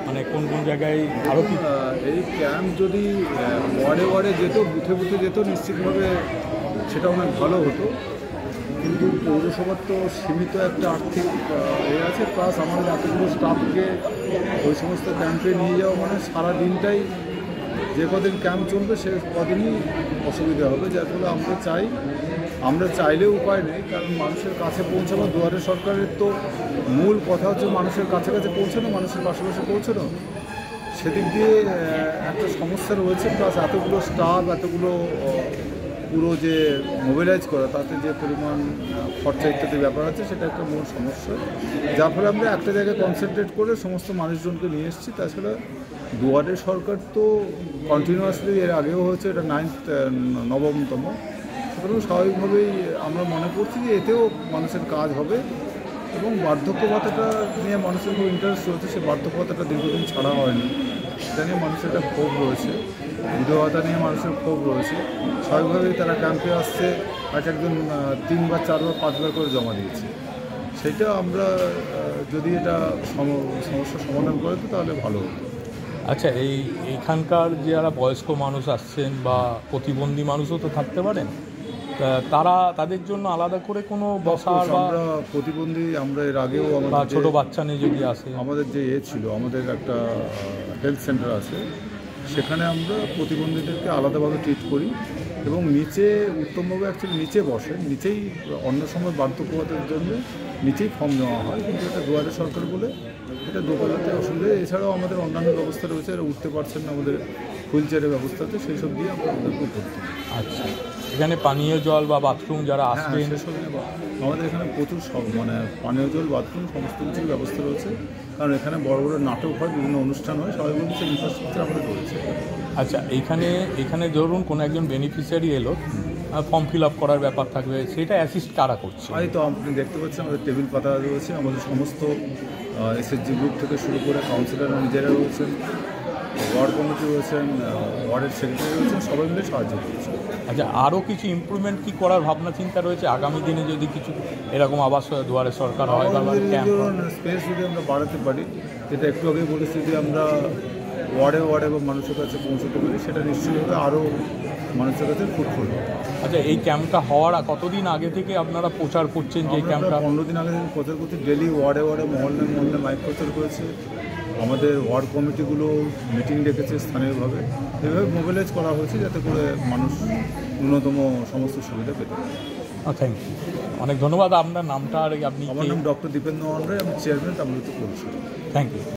মানে কোন কোন জায়গায় আরও কি এই ক্যাম্প যদি ওয়ার্ডে ওয়ার্ডে যেত, বুথে বুথে যেত, নিশ্চিতভাবে সেটা অনেক ভালো হতো। কিন্তু পৌরসভার তো সীমিত একটা আর্থিক আছে, প্লাস আমাদের এতগুলো স্টাফকে ওই সমস্ত ক্যাম্পে নিয়ে যাওয়া মানে সারা দিনটাই যে কদিন ক্যাম্প চলবে সে কদিনই অসুবিধা হবে। যার ফলে আমরা চাইলেও উপায় নেই, কারণ মানুষের কাছে পৌঁছানো দুয়ারে সরকারের তো মূল কথা হচ্ছে মানুষের কাছে কাছে পৌঁছানো, মানুষের পাশাপাশি পৌঁছানো। সেদিক দিয়ে একটা সমস্যা রয়েছে, প্লাস এতগুলো স্টাফ, এতগুলো পুরো যে মোবিলাইজ করা, তাতে যে পরিমাণ খরচা ইত্যাদি ব্যাপার আছে, সেটা একটা মূল সমস্যা। যার ফলে আমরা একটা জায়গায় কনসেন্ট্রেট করে সমস্ত মানুষজনকে নিয়ে এসেছি। তাছাড়া দুয়ারে সরকার তো কন্টিনিউয়াসলি এর আগেও হয়েছে, এটা নবমতম। সুতরাং স্বাভাবিকভাবেই আমরা মনে করছি যে এতেও মানুষের কাজ হবে। এবং বার্ধক্য ভাতাটা নিয়ে মানুষের খুব ইন্টারেস্ট রয়েছে, সেই বার্ধক্য ভাতাটা দীর্ঘদিন ছাড়া হয়নি, সেটা নিয়ে মানুষের একটা ক্ষোভ রয়েছে। বিধবা ভাতা নিয়ে মানুষের ক্ষোভ রয়েছে। স্বাভাবিকভাবেই তারা ক্যাম্পে আসছে, একজন 3 বার 4 বার 5 বার করে জমা দিয়েছে। সেটা আমরা যদি এটা সমস্যার সমাধান করে দিই তাহলে ভালো হতো। আচ্ছা, এইখানকার যারা বয়স্ক মানুষ আসছেন বা প্রতিবন্ধী মানুষও তো থাকতে পারেন, তাদের জন্য আলাদা করে কোনো বসার বা প্রতিবন্ধী আমরা এর আগেও বা ছোটো বাচ্চা নিয়ে যদি আসে, আমাদের যে ছিল, আমাদের একটা হেলথ সেন্টার আছে, সেখানে আমরা প্রতিবন্ধীদেরকে আলাদাভাবে ট্রিট করি এবং নিচে উত্তমভাবে অ্যাকচুয়ালি নিচে বসে, নিচেই অন্য সময় বার্ধক্য ভাতার জন্য নিচেই ফর্ম নেওয়া হয়। কিন্তু এটা দুয়ারে সরকার বলে এটা দোতলাতে অসুবিধা। এছাড়াও আমাদের অন্যান্য ব্যবস্থা রয়েছে, এরা উঠতে পারছেন না, আমাদের হুইল চেয়ারের ব্যবস্থাতে, সেই সব দিয়ে আমরা ওদেরকে করতে। আচ্ছা, এখানে পানীয় জল বা বাথরুম যারা আসবেন, সেসব আমাদের এখানে প্রচুর মানে পানীয় জল, বাথরুম সমস্ত কিছুর ব্যবস্থা রয়েছে। কারণ এখানে বড় বড় নাটক হয়, বিভিন্ন অনুষ্ঠান হয়, সবাইগুলো সেই ইনফ্রাস্ট্রাকচার আমাদের রয়েছে। আচ্ছা, এখানে ধরুন কোনো একজন বেনিফিশিয়ারি এলো, ফর্ম ফিল আপ করার ব্যাপার থাকবে, সেটা অ্যাসিস্ট কারা করছে? এই তো আপনি দেখতে পাচ্ছেন আমাদের টেবিল পাতা রয়েছে, আমাদের সমস্ত এসএসজি গ্রুপ থেকে শুরু করে কাউন্সিলর নিজেরা রয়েছেন, ওয়ার্ড কমিটি রয়েছেন, ওয়ার্ডের সেক্রেটারি রয়েছেন, সবাই মিলে সাহায্য করছে। আচ্ছা, আরও কিছু ইমপ্রুভমেন্ট কি করার ভাবনা চিন্তা রয়েছে আগামী দিনে যদি কিছু এরকম আবাস দুয়ারে সরকার হয় বা স্পেস যদি আমরা বাড়াতে পারি, যেটা একটু আগেই বলেছি যে আমরা ওয়ার্ডে ওয়ার্ডে এবং মানুষের কাছে পৌঁছতে পারি, সেটা নিশ্চয়ই আরও মানুষের কাছে ফুটফুল। আচ্ছা, এই ক্যাম্পটা হওয়ার কতদিন আগে থেকে আপনারা প্রচার করছেন যে ক্যাম্পটা? 15 দিন আগে থেকে প্রচার করছি, ডেলি ওয়ার্ডে ওয়ার্ডে মহল্লে মহল্লে মাইক প্রচার করেছে। আমাদের ওয়ার্ড কমিটিগুলো মিটিং ডেকেছে স্থানীয়ভাবে, এভাবে মোবিলাইজ করা হয়েছে যাতে করে মানুষ ন্যূনতম সমস্ত সুবিধা পেতে পারে। থ্যাংক ইউ, অনেক ধন্যবাদ। আপনার নামটা আর আপনি? আমার নাম ডক্টর দীপেন্দ্র মন্ডল, আমি চেয়ারম্যান তামিলনাড়ু পৌরসভা। Thank you.